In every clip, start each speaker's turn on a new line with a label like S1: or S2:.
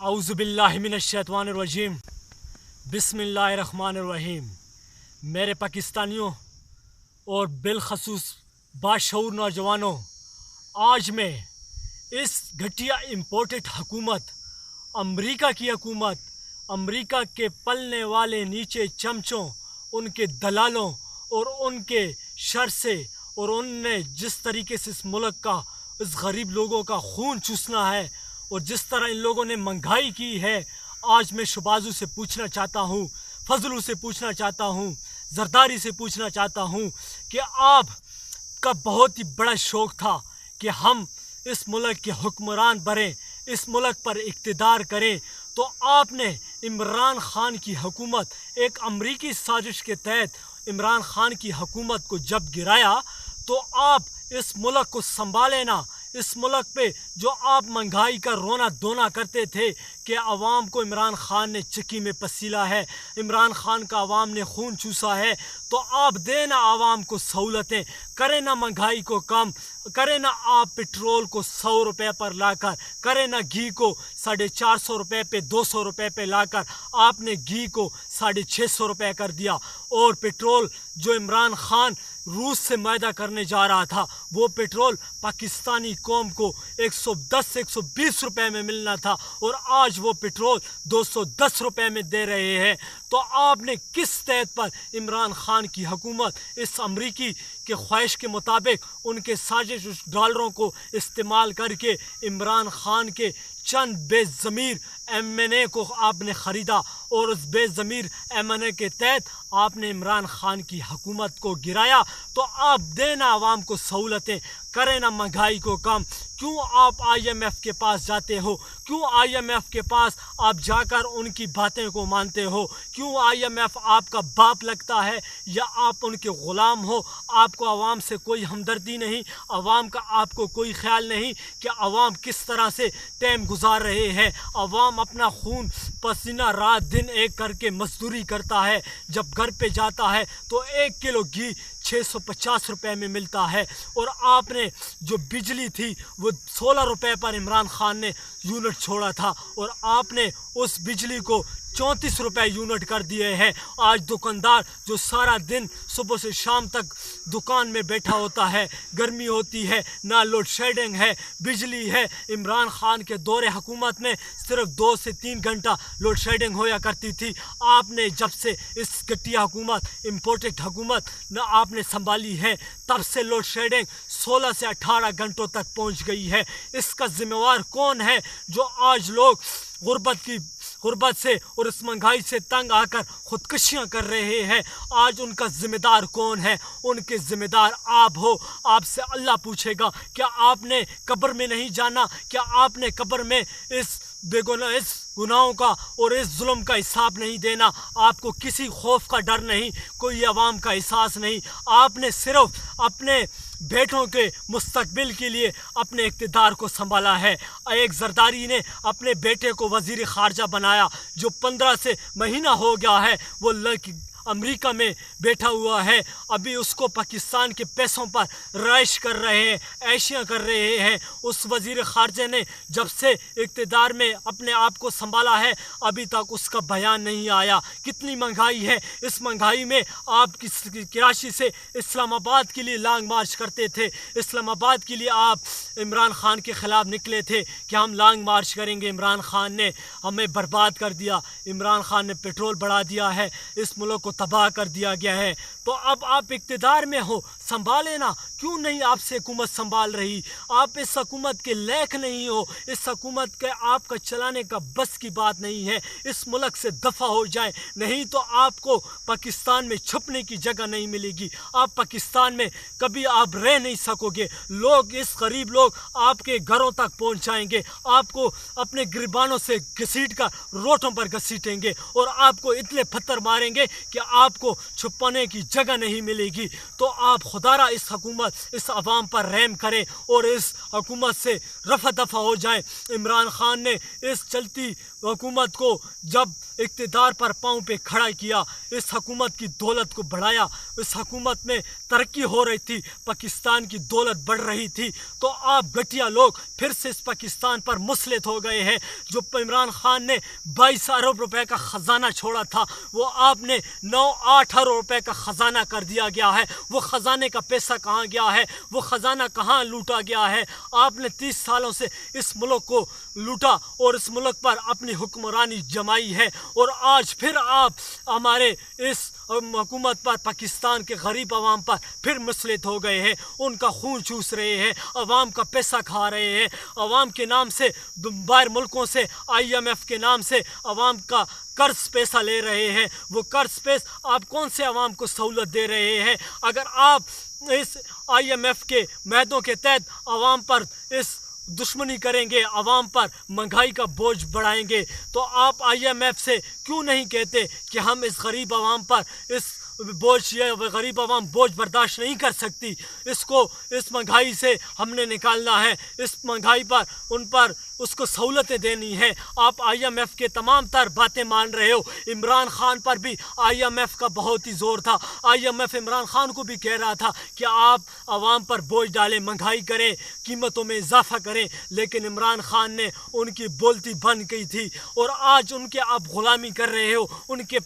S1: औज़ु बिल्लाहि मिनश्शैतानिर्रजीम बिस्मिल्लाहिर्रहमानिर्रहीम। मेरे पाकिस्तानियों और बिलखसूस बाशऊर नौजवानों, आज मैं इस घटिया इम्पोर्टेड हुकूमत, अमरीका की हुकूमत, अमरीका के पलने वाले नीचे चमचों, उनके दलालों और उनके शर से, और उनने जिस तरीके से इस मुल्क का, इस गरीब लोगों का खून चूसना है और जिस तरह इन लोगों ने महंगाई की है, आज मैं शबाजू से पूछना चाहता हूँ, फजलू से पूछना चाहता हूँ, जरदारी से पूछना चाहता हूँ कि आप का बहुत ही बड़ा शौक़ था कि हम इस मुल्क के हुक्मरान बने, इस मुल्क पर इक़्तिदार करें, तो आपने इमरान खान की हुकूमत, एक अमरीकी साजिश के तहत इमरान खान की हुकूमत को जब गिराया, तो आप इस मुल्क को संभाले ना। इस मुल्क पे जो आप महंगाई का रोना धोना करते थे कि अवाम को इमरान खान ने चक्की में पसीला है, इमरान खान का अवाम ने खून चूसा है, तो आप देना आवाम को सहूलतें, करें ना महंगाई को कम, करें ना आप पेट्रोल को 100 रुपये पर लाकर, करें ना घी को 450 रुपये पे 200 रुपये पे लाकर, आपने घी को 650 रुपये कर दिया। और पेट्रोल जो इमरान खान रूस से मैदा करने जा रहा था, वो पेट्रोल पाकिस्तानी कौम को 110 से 120 रुपये में मिलना था, और आज वो पेट्रोल 210 रुपये में दे रहे हैं। तो आपने किस तहत पर इमरान खान की हुकूमत इस अमरीकी के ख्वाहिश के मुताबिक उनके साजिश डॉलरों को इस्तेमाल करके इमरान खान के चंद बेज़मीर एमएनए को आपने ख़रीदा, और उस बेज़मीर एमएनए के तहत आपने इमरान खान की हुकूमत को गिराया। तो आप देना आवाम को सहूलतें, करें ना महंगाई को कम। क्यों आप IMF के पास जाते हो? क्यों IMF के पास आप जाकर उनकी बातें को मानते हो? क्यों IMF आपका बाप लगता है या आप उनके ग़ुलाम हो? आपको आवाम से कोई हमदर्दी नहीं, आवाम का आपको कोई ख्याल नहीं कि आवाम किस तरह से टाइम गुजार रहे हैं। आवाम अपना खून पसीना रात दिन एक करके मजदूरी करता है, जब घर पे जाता है तो 1 किलो घी 650 रुपये में मिलता है, और आपने जो बिजली थी वो 16 रुपये पर इमरान खान ने यूनिट छोड़ा था, और आपने उस बिजली को 34 रुपये यूनिट कर दिए हैं। आज दुकानदार जो सारा दिन सुबह से शाम तक दुकान में बैठा होता है, गर्मी होती है, ना लोड शेडिंग है, बिजली है। इमरान खान के दौरे हुकूमत में सिर्फ 2 से 3 घंटा लोड शेडिंग होया करती थी। आपने जब से इस घटिया हुकूमत, इम्पोर्टेड हुकूमत न आपने संभाली है, तब से लोड शेडिंग 16 से 18 घंटों तक पहुँच गई है। इसका जिम्मेवार कौन है जो आज लोग गुर्बत से और इस महंगाई से तंग आकर खुदकुशियाँ कर रहे हैं? आज उनका ज़िम्मेदार कौन है? उनके ज़िम्मेदार आप हो। आपसे अल्लाह पूछेगा, क्या आपने कब्र में नहीं जाना? क्या आपने कब्र में इस गुनाहों का और इस जुल्म का हिसाब नहीं देना? आपको किसी खौफ का डर नहीं, कोई अवाम का एहसास नहीं। आपने सिर्फ अपने बेटों के मुस्तकबिल के लिए अपने इक़्तिदार को संभाला है। एक जरदारी ने अपने बेटे को वज़ीर ख़ारजा बनाया, जो 15 से महीना हो गया है वो अमेरिका में बैठा हुआ है। अभी उसको पाकिस्तान के पैसों पर रैश कर रहे हैं, ऐशियाँ कर रहे हैं। उस वज़ीर ख़ारजा ने जब से इक़्तिदार में अपने आप को संभाला है, अभी तक उसका बयान नहीं आया। कितनी महंगाई है, इस महंगाई में आप कराची से इस्लामाबाद के लिए लॉन्ग मार्च करते थे। इस्लामाबाद के लिए आप इमरान खान के ख़िलाफ़ निकले थे कि हम लॉन्ग मार्च करेंगे। इमरान खान ने हमें बर्बाद कर दिया, इमरान खान ने पेट्रोल बढ़ा दिया है, इस मुल्क को तबाह कर दिया गया है। तो अब आप इक़्तिदार में हो, संभाले ना। क्यों नहीं आपसे हुकूमत संभाल रही? आप इस हुकूमत के लायक नहीं हो, इस हुकूमत के आपका चलाने का बस की बात नहीं है। इस मुल्क से दफ़ा हो जाए, नहीं तो आपको पाकिस्तान में छुपने की जगह नहीं मिलेगी। आप पाकिस्तान में कभी आप रह नहीं सकोगे। लोग, इस गरीब लोग आपके घरों तक पहुँच जाएंगे, आपको अपने गिरबानों से घसीट कर रोटों पर घसीटेंगे, और आपको इतने पत्थर मारेंगे कि آپ کو چھپانے کی جگہ نہیں ملے گی۔ تو آپ خدا را اس حکومت، اس عوام پر رحم کریں اور اس حکومت سے رفع دفع ہو جائیں۔ عمران خان نے اس چلتی حکومت کو جب اقتدار پر پاؤں پہ کھڑا کیا، اس حکومت کی دولت کو بڑھایا، اس حکومت میں ترقی ہو رہی تھی، پاکستان کی دولت بڑھ رہی تھی، تو آپ گھٹیا لوگ پھر سے اس پاکستان پر مسلط ہو گئے ہیں۔ جو عمران خان نے 22 ارب روپے کا خزانہ چھوڑا تھا، وہ آپ نے 9-8 ارب روپے کا خزانہ کر دیا گیا ہے۔ وہ خزانے کا پیسہ کہاں گیا ہے؟ وہ خزانہ کہاں لوٹا گیا ہے؟ آپ نے 30 سالوں سے اس ملک کو لوٹا اور اس ملک پر اپنی حکمرانی جمائی ہے، اور آج پھر آپ ہمارے اس حکومت پر، پاکستان کے غریب عوام پر پھر مسلط ہو گئے ہیں۔ ان کا خون چوس رہے ہیں، عوام کا پیسہ کھا رہے ہیں، عوام کے نام سے باہر ملکوں سے IMF کے نام سے عوام کا قرض پیسہ لے رہے ہیں۔ وہ قرض پیسہ آپ کون سے عوام کو سہولت دے رہے ہیں؟ اگر آپ اس IMF کے معاہدوں کے تحت عوام پر اس دشمنی کریں گے، عوام پر مہنگائی کا بوجھ بڑھائیں گے، تو آپ IMF سے کیوں نہیں کہتے کہ ہم اس غریب عوام پر اس بوجھ، یہ غریب عوام بوجھ برداشت نہیں کر سکتی، اس کو اس مہنگائی سے ہم نے نکالنا ہے، اس مہنگائی پر ان پر اس کو سہولتیں دینی ہے۔ آپ IMF کے تمام تر باتیں مان رہے ہو۔ عمران خان پر بھی IMF کا بہت ہی زور تھا۔ IMF عمران خان کو بھی کہہ رہا تھا کہ آپ عوام پر بوجھ ڈالیں، مہنگائی کریں، قیمتوں میں اضافہ کریں، لیکن عمران خان نے ان کی بولتی بند کی تھی، اور آج ان کے آپ غلامی کر رہے ہو، ان کے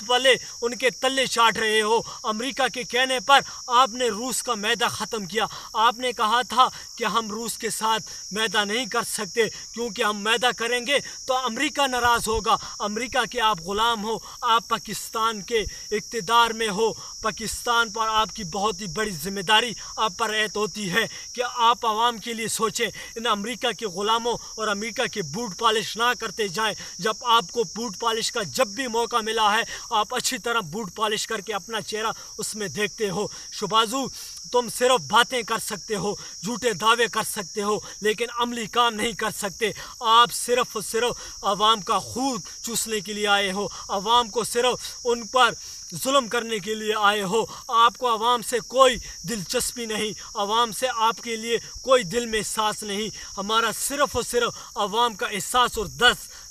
S1: پلے، ان کے تلے چاٹ رہے ہو۔ امریکہ کے کہنے پر آپ نے روس کا معاہدہ ختم کیا۔ آپ نے کہا تھا کہ ہم روس کے ساتھ معاہدہ نہیں کر سکتے، کیونکہ ہم معاہدہ کریں گے تو امریکہ ناراض ہوگا۔ امریکہ کے آپ غلام ہو، آپ پاکستان کے اقتدار میں ہو، پاکستان پر آپ کی بہت ہی بڑی ذمہ داری آپ پر عائد ہوتی ہے کہ آپ عوام کے لیے سوچیں۔ ان امریکہ کے غلاموں اور امریکہ کے بوٹ پالش نہ کرتے جائیں۔ جب آپ کو بوٹ پالش کا جب بھی موقع ملا ہے، آپ اچھی طرح بوٹ پالش کر کے اپنا چہرہ اس میں دیکھتے ہو۔ شبازو، تم صرف باتیں کر سکتے ہو، جھوٹے دعوے کر سکتے ہو، لیکن عملی کام نہیں کر سکتے۔ آپ صرف عوام کا خون چوسنے کے لیے آئے ہو، عوام کو صرف ان پر ظلم کرنے کے لیے آئے ہو۔ آپ کو عوام سے کوئی دلچسپی نہیں، عوام سے آپ کے لیے کوئی دل میں احساس نہیں۔ ہمارا صرف اور صرف عوام کا احساس اور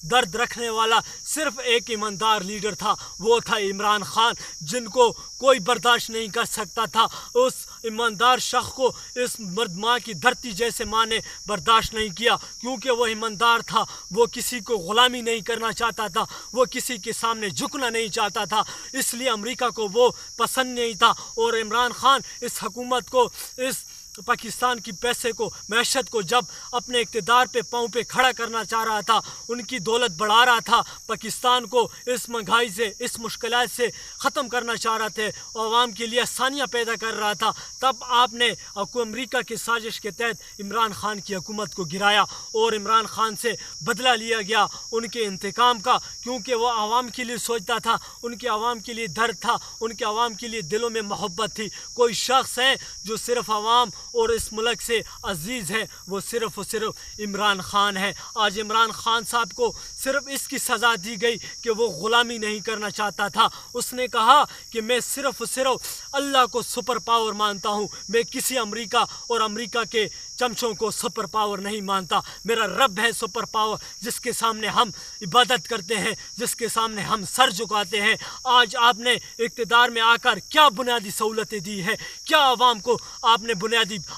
S1: درد رکھنے والا صرف ایک ایماندار لیڈر تھا، وہ تھا عمران خان، جن کو کوئی برداشت نہیں کر سکتا تھا۔ اس ایماندار شخص کو اس مرد ماں کی دھرتی جیسے ماں نے برداشت نہیں کیا، کیونکہ وہ ایماندار تھا، وہ کسی کو غلامی نہیں کرنا چاہتا تھا، وہ کسی کے سامنے جھکنا نہیں چاہتا تھا، اس لیے امریکہ کو وہ پسند نہیں تھا۔ اور عمران خان اس حکومت کو، اس پاکستان کی پیسے کو، معیشت کو جب اپنے اقتدار پہ پاؤں پہ کھڑا کرنا چاہ رہا تھا، ان کی دولت بڑھا رہا تھا، پاکستان کو اس مہنگائی سے، اس مشکلات سے ختم کرنا چاہ رہا تھے، عوام کے لیے آسانیاں پیدا کر رہا تھا، تب آپ نے امریکہ کی سازش کے تحت عمران خان کی حکومت کو گرایا، اور عمران خان سے بدلہ لیا گیا ان کے انتقام کا، کیونکہ وہ عوام کے لیے سوچتا تھا، ان کے عوام کے لیے درد تھا، ان کے عوام کے لیے دلوں میں محبت تھی۔ کوئی شخص ہے جو صرف عوام اور اس ملک سے عزیز ہے، وہ صرف اور صرف عمران خان ہے۔ آج عمران خان صاحب کو صرف اس کی سزا دی گئی کہ وہ غلامی نہیں کرنا چاہتا تھا۔ اس نے کہا کہ میں صرف اور صرف اللہ کو سپر پاور مانتا ہوں، میں کسی امریکہ اور امریکہ کے چمچوں کو سپر پاور نہیں مانتا، میرا رب ہے سپر پاور، جس کے سامنے ہم عبادت کرتے ہیں، جس کے سامنے ہم سر جھکاتے ہیں۔ آج آپ نے اقتدار میں آ کر کیا بنیادی سہولتیں دی ہے؟ کیا عوام کو آپ نے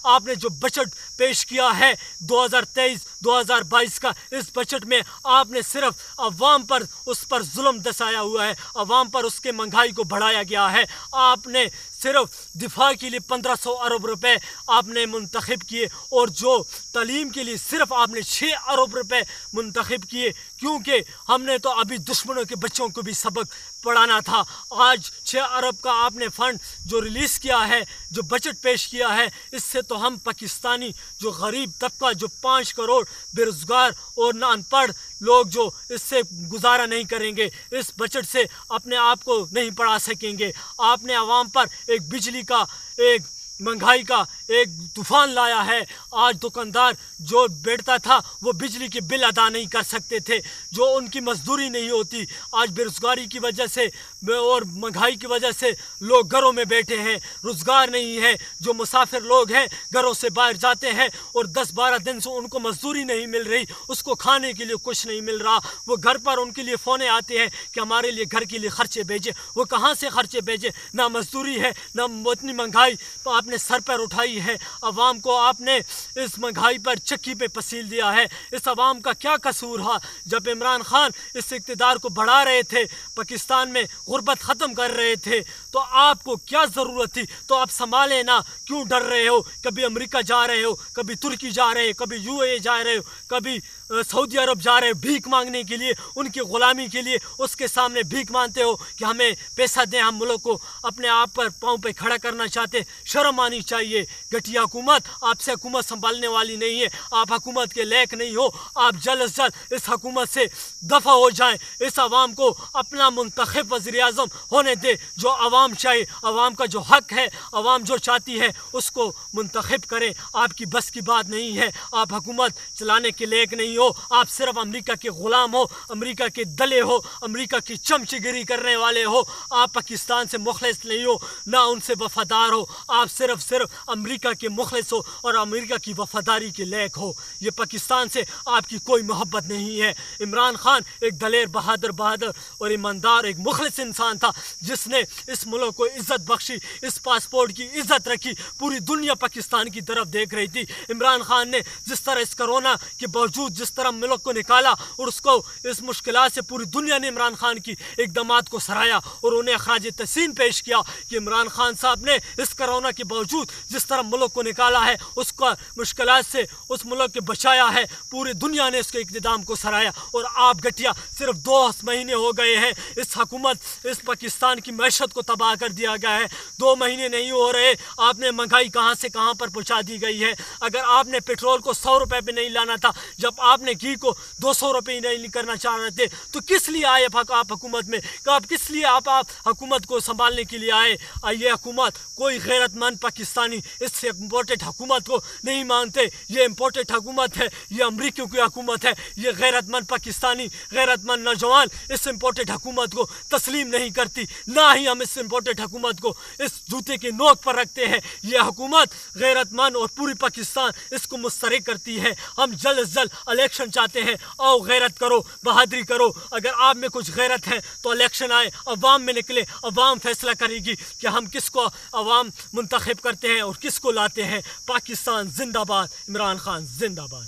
S1: آپ نے جو بجٹ پیش کیا ہے 2023-2022 کا، اس بجٹ میں آپ نے صرف عوام پر اس پر ظلم دسایا ہوا ہے، عوام پر اس کے مہنگائی کو بڑھایا گیا ہے۔ آپ نے صرف دفاع کے لیے 1500 ارب روپے آپ نے منتخب کیے، اور جو تعلیم کے لیے صرف آپ نے 6 ارب روپے منتخب کیے، کیونکہ ہم نے تو ابھی دشمنوں کے بچوں کو بھی سبق پڑھانا تھا۔ آج 6 ارب کا آپ نے فنڈ جو ریلیز کیا ہے، جو بجٹ پیش کیا ہے، اس سے تو ہم پاکستانی جو غریب طبقہ، جو 5 کروڑ بے روزگار اور نہ ان پڑھ لوگ جو اس سے گزارا نہیں کریں گے، اس بجٹ سے اپنے آپ کو نہیں پڑھا سکیں گے۔ آپ نے عوام پر ایک بجلی کا، ایک مہنگائی کا ایک طوفان لایا ہے۔ آج دکاندار جو بیٹھتا تھا وہ بجلی کے بل ادا نہیں کر سکتے تھے، جو ان کی مزدوری نہیں ہوتی۔ آج بے روزگاری کی وجہ سے اور महंगाई کی वजह से लोग घरों में बैठे हैं, रोज़गार नहीं है। जो मुसाफिर लोग हैं घरों से बाहर जाते हैं और 10-12 दिन से उनको मजदूरी नहीं मिल रही, उसको खाने के लिए कुछ नहीं मिल रहा। वो घर पर उनके लिए फ़ोने आते हैं कि हमारे लिए घर के लिए खर्चे भेजे। वो कहाँ से खर्चे भेजे? ना मजदूरी है, ना इतनी महंगाई आपने सर पर उठाई है। अवाम को आपने इस महंगाई पर चक्की पे पसील दिया है। इस अवाम का क्या कसूर है? जब इमरान खान इस इक़्तिदार को बढ़ा रहे थे, पाकिस्तान में गुर्बत ख़त्म कर रहे थे, तो आपको क्या ज़रूरत थी? तो आप संभाले ना, क्यों डर रहे हो? कभी अमेरिका जा रहे हो, कभी तुर्की जा रहे हो, कभी यूएई जा रहे हो, कभी सऊदी अरब जा रहे हो भीख मांगने के लिए, उनकी ग़ुलामी के लिए। उसके सामने भीख मांगते हो कि हमें पैसा दें, हम मुल्क को अपने आप पर पाँव पे खड़ा करना चाहते। शर्म आनी चाहिए। घटिया हुकूमत आपसे हुकूमत संभालने वाली नहीं है। आप हुकूमत के लायक नहीं हो। आप जल्द से जल्द इस हुकूमत से दफ़ा हो जाएं। इस आवाम को अपना मुंतखब वज़ीर-ए-आज़म होने दे। जो आवाम चाहे, आवाम का जो हक है, आवाम जो चाहती है उसको मुंतखब करें। आपकी बस की बात नहीं है। आप हुकूमत चलाने के लायक नहीं हो। आप सिर्फ अमेरिका के ग़ुलाम हो, अमेरिका के दले हो, अमेरिका की चमचगिरी करने वाले हो। आप पाकिस्तान से मुखलिस नहीं हो, ना उनसे वफादार हो। आप सिर्फ अमेरिका के मुखलिस हो और अमेरिका की वफादारी के लायक हो। ये पाकिस्तान से आपकी कोई मोहब्बत नहीं है। इमरान खान एक दलेर, बहादुर और ईमानदार, एक मुखलिस इंसान था जिसने इस मुल्क को इज़्ज़त बख्शी, इस पासपोर्ट की इज़्ज़त रखी। पूरी दुनिया पाकिस्तान की तरफ देख रही थी। इमरान खान ने जिस तरह इस कोरोना के बावजूद जिस तरह मुल्क को निकाला और उसको इस मुश्किलात से पूरी दुनिया ने इमरान खान की इक़दामात को सराहा और उन्हें ख़राज तहसीन पेश किया कि इमरान खान साहब ने इस कोरोना के बावजूद जिस तरह मुल्क को निकाला है, उसका मुश्किलात से उस मुल्क को बचाया है। पूरी दुनिया ने उसके इक़्तिदाम को सराहा। और आप घटिया सिर्फ 2 महीने हो गए हैं, इस हुकूमत, इस पाकिस्तान की मैशत को तबाह कर दिया गया है। 2 महीने नहीं हो रहे, आपने महंगाई कहाँ से कहाँ पर पहुँचा दी गई है। अगर आपने पेट्रोल को 100 रुपये पर नहीं लाना था, जब आपने घी को 200 रुपये नहीं करना चाह रहे थे, तो किस लिए आए आप हुकूमत में? आप किस लिए आप हुकूमत को संभालने के लिए आए? ये हुकूमत कोई गैरतमंद पाकिस्तानी इस इम्पोर्टेड हुकूमत को नहीं मानते। ये इम्पोर्टेड हुकूमत है, ये अमरीकियों की हुकूमत है। ये गैरतमंद पाकिस्तानी, गैरतमंद नौजवान इस इम्पोर्टेड हुकूमत को तस्लीम नहीं करती। ना ही हम इस इम्पोर्टेड हुकूमत को इस जूते के नोक पर रखते हैं। ये हुकूमत गैरतमंद और पूरी पाकिस्तान इसको मुस्तरद करती है। हम जल्द से जल्द इलेक्शन चाहते हैं। आओ, गैरत करो, बहादुरी करो। अगर आप में कुछ गैरत है तो इलेक्शन आए, अवाम में निकले। अवाम फैसला करेगी कि हम किसको अवाम मुंतखब करते हैं और किसको लाते हैं। पाकिस्तान जिंदाबाद, इमरान खान जिंदाबाद।